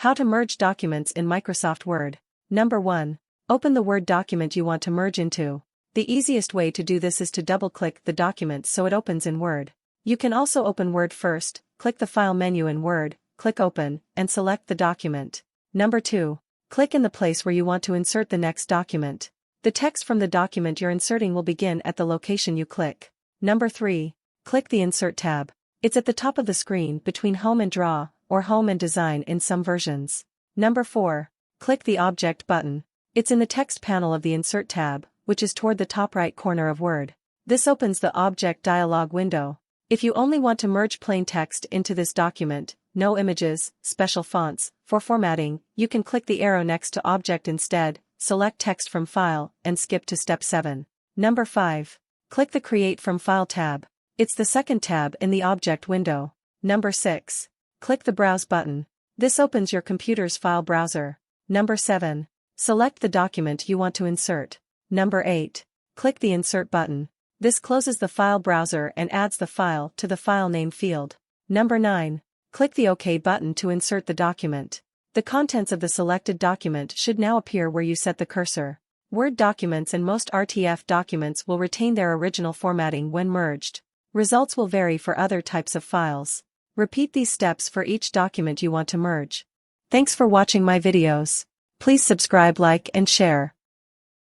How to merge documents in Microsoft Word. Number 1. Open the Word document you want to merge into. The easiest way to do this is to double-click the document so it opens in Word. You can also open Word first, click the File menu in Word, click Open, and select the document. Number 2. Click in the place where you want to insert the next document. The text from the document you're inserting will begin at the location you click. Number 3. Click the Insert tab. It's at the top of the screen between Home and Draw, or Home and Design in some versions. Number 4. Click the Object button. It's in the text panel of the Insert tab, which is toward the top right corner of Word. This opens the Object dialog window. If you only want to merge plain text into this document, no images, special fonts, for formatting, you can click the arrow next to Object instead, select Text from File, and skip to Step 7. Number 5. Click the Create from File tab. It's the second tab in the Object window. Number 6. Click the Browse button. This opens your computer's file browser. Number 7. Select the document you want to insert. Number 8. Click the Insert button. This closes the file browser and adds the file to the file name field. Number 9. Click the OK button to insert the document. The contents of the selected document should now appear where you set the cursor. Word documents and most RTF documents will retain their original formatting when merged. Results will vary for other types of files. Repeat these steps for each document you want to merge. Thanks for watching my videos. Please subscribe, like, and share.